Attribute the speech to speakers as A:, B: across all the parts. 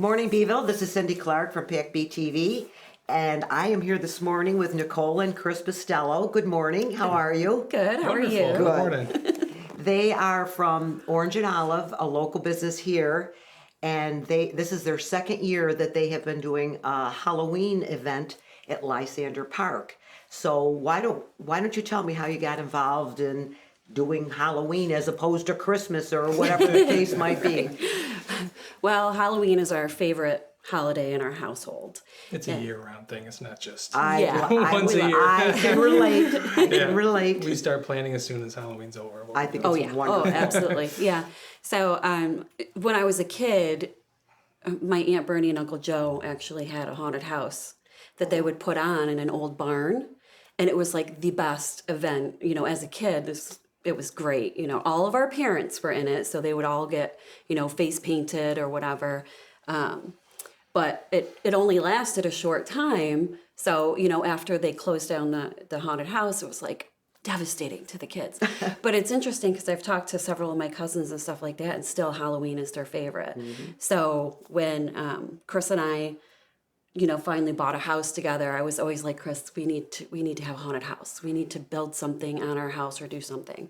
A: Morning, Beeville. This is Cindy Clark from PAC-B TV, and I am here this morning with Nicole and Chris Bostello. Good morning. How are you?
B: Good. How
C: Wonderful.
B: are you?
C: Good morning.
A: They are from Orange and Olive, a local business here, and this is their second year that they have been doing a Halloween event at Lysander Park. So why don't you tell me how you got involved in doing Halloween as opposed to Christmas or whatever the case might be?
B: Well, Halloween is our favorite holiday in our household.
C: It's a year-round thing. It's not just
A: Once
C: a year.
A: I can relate. I can relate.
C: We start planning as soon as Halloween's over.
A: I think it's wonderful.
B: Oh, absolutely. Yeah. So when I was a kid, my Aunt Bernie and Uncle Joe actually had a haunted house that they would put on in an old barn. And it was like the best event, as a kid. It was great. All of our parents were in it, so they would all get, face painted or whatever. But it only lasted a short time. So, after they closed down the haunted house, it was like devastating to the kids. But it's interesting because I've talked to several of my cousins and stuff like that, and still Halloween is their favorite. Mm-hmm. So when Chris and I, finally bought a house together, I was always like, Chris, we need to have a haunted house. We need to build something on our house or do something.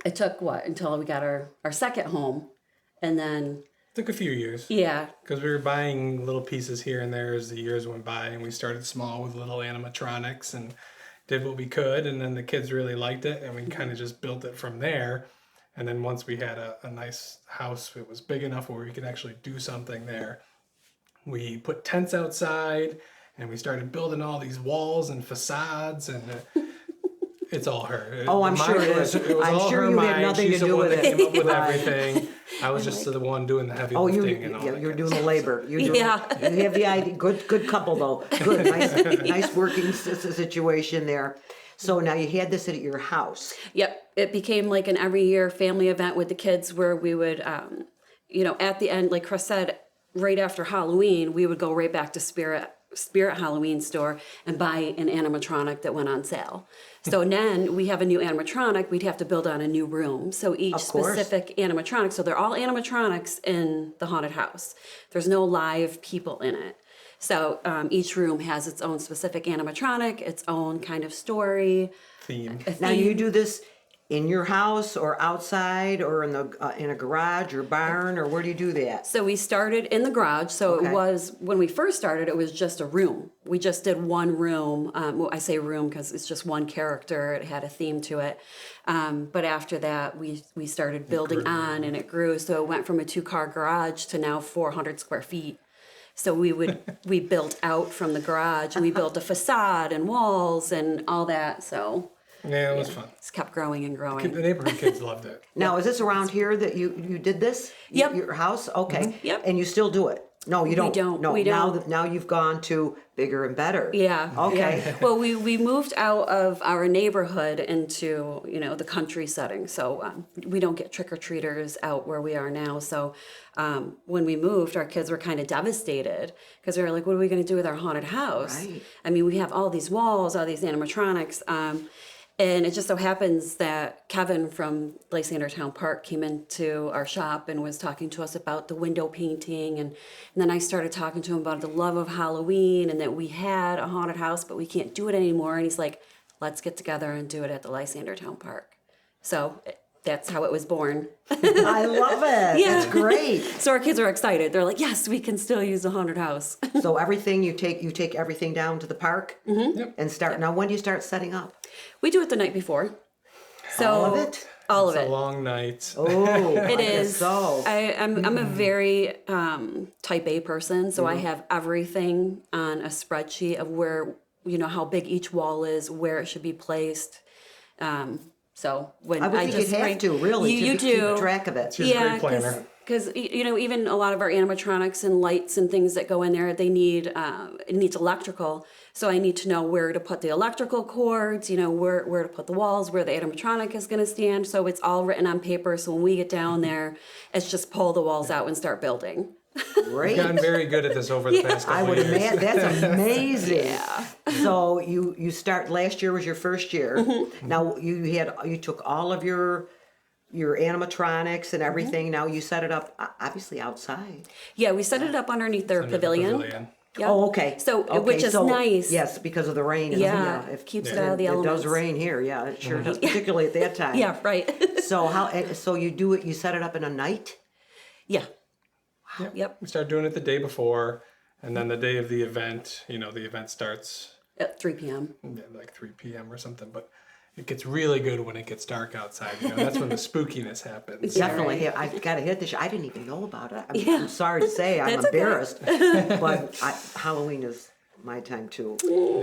B: It took until we got our second home, and then
C: Took a few years.
B: Yeah.
C: Because we were buying little pieces here and there as the years went by, and we started small with little animatronics and did what we could, and then the kids really liked it, and we kind of just built it from there. And then once we had a nice house, it was big enough where we could actually do something there. We put tents outside, and we started building all these walls and facades, and it's all her.
A: Oh, I'm sure it is.
C: It was
A: I'm
C: all
A: sure
C: her
A: you had
C: mind.
A: nothing
C: She's
A: to
C: the
A: do
C: one
A: with
C: that
A: it.
C: came up with everything. I was just the one doing the heavy lifting and all that.
A: You're
C: kind
A: doing
C: of
A: the labor. You're doing,
B: Yeah.
A: You have the idea. Good couple though. Good, nice working situation there. So now you had this at your house.
B: Yep. It became like an every year family event with the kids where we would, at the end, like Chris said, right after Halloween, we would go right back to Spirit Halloween store and buy an animatronic that went on sale. So then we have a new animatronic, we'd have to build on a new room. So each specific animatronic, so they're all animatronics in the haunted house. There's no live people in it. So each room has its own specific animatronic, its own kind of story.
C: theme.
A: Now you do this in your house or outside or in a garage or barn, or where do you do that?
B: So we started in the garage. So It was, when we first started, it was just a room. We just did one room. I say room because it's just one character. It had a theme to it. But after that, we started building on, and it grew. So it went from a 2-car garage to now 400 square feet. So we built out from the garage, and we built a facade and walls and all that. So
C: Yeah, it was fun.
B: it's kept growing and growing.
C: The neighborhood kids loved it.
A: Now, is this around here that you did this?
B: Yep.
A: Your house? Okay.
B: Mm-hmm. Yep.
A: And you still do it? No, you don't.
B: don't.
A: No,
B: We don't.
A: Now you've gone to bigger and better.
B: Yeah.
A: Okay.
B: Yeah. Well, we moved out of our neighborhood into, the country setting. So we don't get trick-or-treaters out where we are now. So when we moved, our kids were kind of devastated because they were like, what are we going to do with our haunted house?
A: Right.
B: I mean, we have all these walls, all these animatronics. And it just so happens that Kevin from Lysander Town Park came into our shop and was talking to us about the window painting. And then I started talking to him about the love of Halloween and that we had a haunted house, but we can't do it anymore. And he's like, let's get together and do it at the Lysander Town Park. So that's how it was born.
A: I love it.
B: Yeah.
A: That's great.
B: So our kids are excited. They're like, yes, we can still use the haunted house.
A: So everything you take everything down to the park and start. Yep. Now, when do you start setting up?
B: We do it the night before. So
A: All of it?
B: All of
C: It's
B: it.
C: a long night.
A: Oh,
B: It is.
A: So.
B: I'm a very type A person, so I have everything on a spreadsheet of where, how big each wall is, where it should be placed. So when
A: I would think you'd have to really
B: you
A: to
B: do
A: keep track of it.
C: She's a great planner.
B: Because even a lot of our animatronics and lights and things that go in there, they need it needs electrical. So I need to know where to put the electrical cords, where to put the walls, where the animatronic is going to stand. So it's all written on paper. So when we get down there, it's just pull the walls out and start building.
A: Great.
C: We've gotten very good at this over the past couple
A: I
C: of
A: would
C: years.
A: imagine that's amazing.
B: Yeah.
A: So you start. Last year was your first year. Now you took all of your your animatronics and everything. Now you set it up obviously outside.
B: Yeah, we set it up underneath their
C: Under the
B: pavilion. Yeah.
A: Oh, okay.
B: So,
A: Okay,
B: which is
A: so,
B: nice.
A: Yes, because of the rain. and-
B: Yeah,
A: if-
B: keeps it out of the
A: It
B: elements.
A: does rain here, yeah, it sure does, particularly at that time.
B: Yeah, right.
A: So you do it, you set it up in a night?
B: Yeah.
C: Yep.
B: Yep.
C: We start doing it the day before, and then the day of the event, the event starts
B: At 3 p.m.
C: like 3 p.m. or something. But it gets really good when it gets dark outside. That's when the spookiness happens.
A: Definitely, I've got to hit this. I didn't even know about it.
B: Yeah.
A: I'm sorry to say, I'm
B: That's okay.
A: embarrassed. But Halloween is my time too.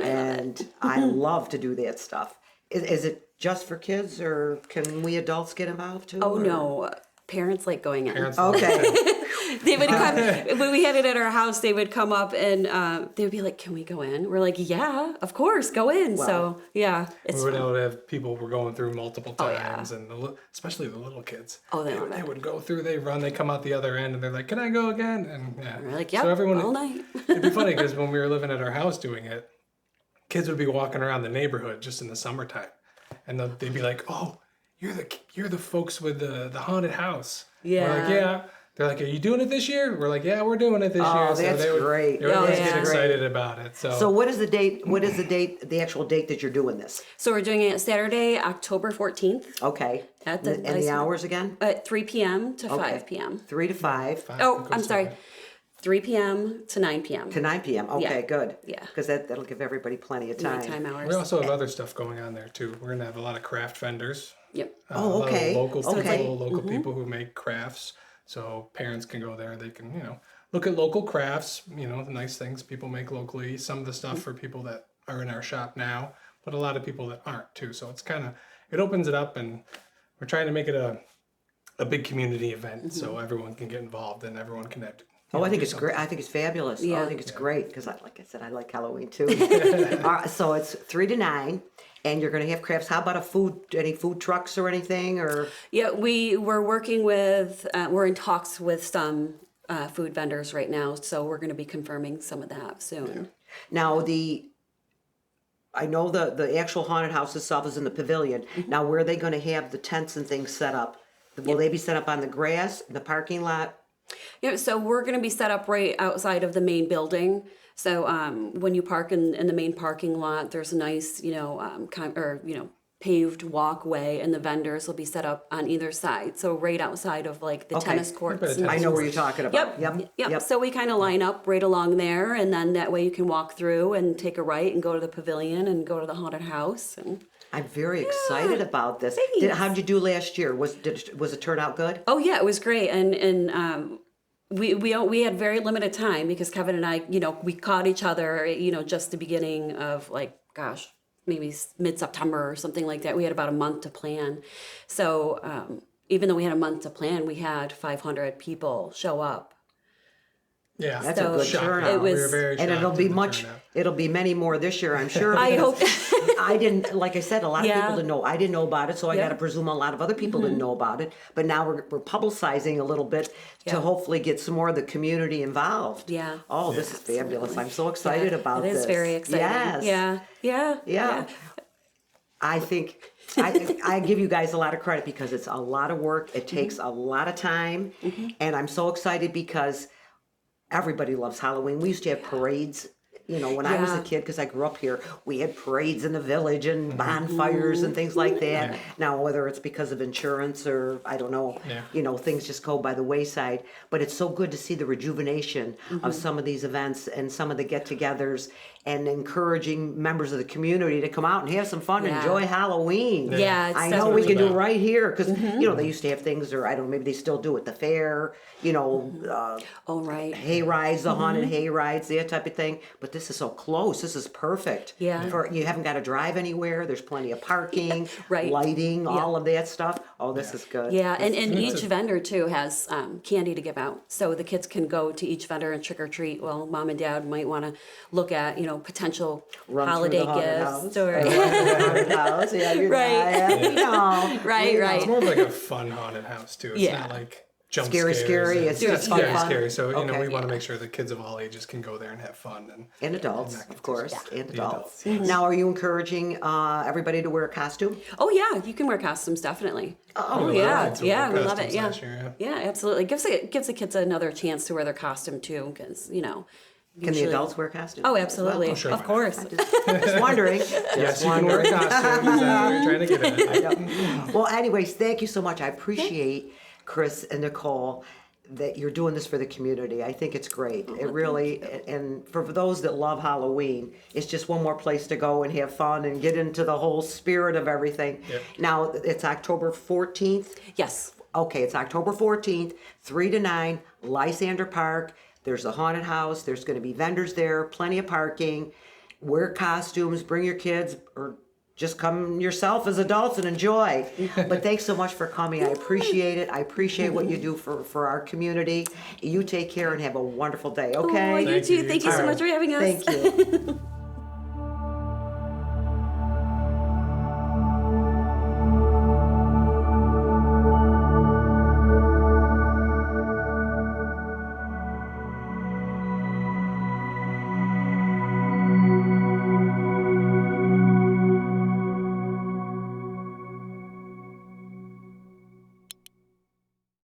A: And I love to do that stuff. Is it just for kids, or can we adults get involved too?
B: Oh,
A: or-
B: no. Parents like going in.
C: Parents love
A: Okay.
C: it.
B: They would come, when we had it at our house, they would come up and they would be like, can we go in? We're like, yeah, of course, go in. So, yeah, it's
C: We were
B: fun.
C: able to have people were going through multiple
B: yeah.
C: times, and especially the little kids.
B: Oh, they love
C: they
B: it.
C: would go through, they run, they come out the other end, and they're like, "Can I go again?" And yeah,
B: We're like, yep,
C: so everyone,
B: all night.
C: it'd be funny because when we were living at our house doing it, kids would be walking around the neighborhood just in the summertime, and they'd be like, "Oh, you're the folks with the haunted house." We're like,
B: Yeah.
C: "Yeah." They're like, "Are you doing it this year?" We're like, "Yeah, we're doing it this year."
A: Oh, that's great.
C: They would always
B: yeah.
C: get excited about it.
A: So what is the date? What is the date? The actual date that you're doing this?
B: So we're doing it Saturday, October 14th
A: Okay.
B: At the
A: and the
B: Lysander.
A: hours again?
B: at 3 p.m. to
A: Okay.
B: 5 p.m.
A: 3 to 5
B: Oh, I'm sorry. 3 p.m. to 9 p.m.
A: to 9 p.m. Okay,
B: Yeah.
A: good.
B: Yeah.
A: Because that'll give everybody plenty of time.
B: Nighttime hours.
C: we also have other stuff going on there too. We're gonna have a lot of craft vendors.
B: Yep.
A: Oh,
C: A lot of
A: okay.
C: local
A: So it's
C: people,
A: like-
C: local people who make crafts. So parents can go there. They can, look at local crafts. The nice things people make locally. Some of the stuff for people that are in our shop now, but a lot of people that aren't too. So it's it opens it up, and we're trying to make it a big community event so everyone can get involved and everyone can have.
A: Oh, I think
C: do
A: it's great. I think it's fabulous. Oh,
B: Yeah.
A: I think it's great because, like I said, I like Halloween too. So it's 3 to 9, and you're going to have crafts. How about any food trucks or anything? Or
B: Yeah, we're working with, we're in talks with some food vendors right now, so we're going to be confirming some of that soon.
A: now I know the actual haunted house itself is in the pavilion. Now, where are they going to have the tents and things set up? Will they be set up on the grass in the parking lot?
B: Yeah, so we're going to be set up right outside of the main building. So when you park in the main parking lot, there's a nice, paved walkway, and the vendors will be set up on either side. So right outside of like the
A: Okay.
B: tennis courts.
C: But
B: and
A: I know where you're talking about.
B: Yep. So we kind of line up right along there, and then that way you can walk through and take a right and go to the pavilion and go to the haunted house. And
A: I'm very excited about this.
B: thanks.
A: How'd you do last year? Was it turn out good?
B: oh yeah, it was great, and we had very limited time because Kevin and I, we caught each other, just the beginning of maybe mid-September or something like that. We had about a month to plan. So even though we had a month to plan, we had 500 people show up.
C: Yeah,
A: That's
B: So
A: a good
C: Shocked.
A: turnout.
B: it was-
C: We were very
A: And it'll
C: shocked
A: be
C: at the
A: much.
C: turnout.
A: It'll be many more this year, I'm sure.
B: I
A: because
B: hope.
A: I didn't, like I said, a lot of
B: Yeah.
A: people didn't know. I didn't know about it, so I
B: Yeah.
A: got to presume a lot of other people didn't know about it. But now we're publicizing a little bit
B: Yeah.
A: to hopefully get some more of the community involved.
B: Yeah.
A: Oh, this is fabulous! I'm so excited about
B: It
A: this.
B: is very exciting.
A: Yes.
B: Yeah.
A: I think I give you guys a lot of credit because it's a lot of work. It takes a lot of time, and I'm so excited because everybody loves Halloween. We used to have parades. When I was a
B: Yeah.
A: kid, because I grew up here, we had parades in the village and bonfires and things like that. Now, whether it's because of insurance or I don't know, things just go by the wayside. But it's so good to see the rejuvenation of some of these events and some of the get-togethers and encouraging members of the community to come out and have some fun and
B: Yeah.
A: enjoy Halloween.
B: Yeah, it's
A: I know we
B: definitely-
A: can do it right here because they used to have things, or I don't know, maybe they still do at the fair.
B: Oh, right.
A: Hay rides, the haunted hay rides, that type of thing. But this is so close. This is perfect.
B: Yeah.
A: You haven't got to drive anywhere. There's plenty of parking,
B: Right.
A: lighting, all of that stuff. Oh, this is good.
B: Yeah, and each vendor too has candy to give out, so the kids can go to each vendor and trick or treat. Well, mom and dad might want to look at
A: Run
B: potential
A: through
B: holiday
A: the haunted
B: gifts
A: house.
B: or
A: Haunted house. Yeah, you're
B: Right.
A: right.
B: Right.
C: It's more of like a fun haunted house too. It's
B: Yeah.
C: not like jump
A: Scary,
C: scares.
A: scary.
C: and-
A: It's just fun,
C: scary,
A: fun.
C: scary. So, you know,
A: Okay.
C: we want to make sure that kids of all ages can go there and have fun.
A: And adults,
C: not
A: of course, and
C: the
A: adults.
C: adults,
A: Now, are you encouraging everybody to wear a costume?
B: Oh yeah, you can wear costumes definitely.
A: Oh,
C: We
B: yeah,
C: kids who
B: yeah,
C: wore
B: we love it.
C: costumes
B: Yeah,
C: last year,
B: yeah, absolutely. Gives the kids another chance to wear their costume too, because you know.
A: Can the
B: usually-
A: adults wear costumes?
B: Oh,
A: as well?
B: absolutely,
C: sure.
B: of course.
A: Just wondering.
C: Yes, you can wear a costume. Is that what you're trying to get at?
A: Well, anyways, thank you so much. I appreciate Chris and Nicole that you're doing this for the community. I think it's great. It really, and for those that love Halloween, it's just one more place to go and have fun and get into the whole spirit of everything.
C: Yep.
A: Now, it's October 14th.
B: Yes.
A: Okay, it's October 14th, 3 to 9, Lysander Park. There's a haunted house. There's going to be vendors there, plenty of parking. Wear costumes, bring your kids, or just come yourself as adults and enjoy. But thanks so much for coming. I appreciate it. I appreciate what you do for our community. You take care and have a wonderful day, okay?
B: Oh, you
C: Thank
B: too.
C: you.
B: Thank you so
C: All
B: much for having us.
A: Thank you.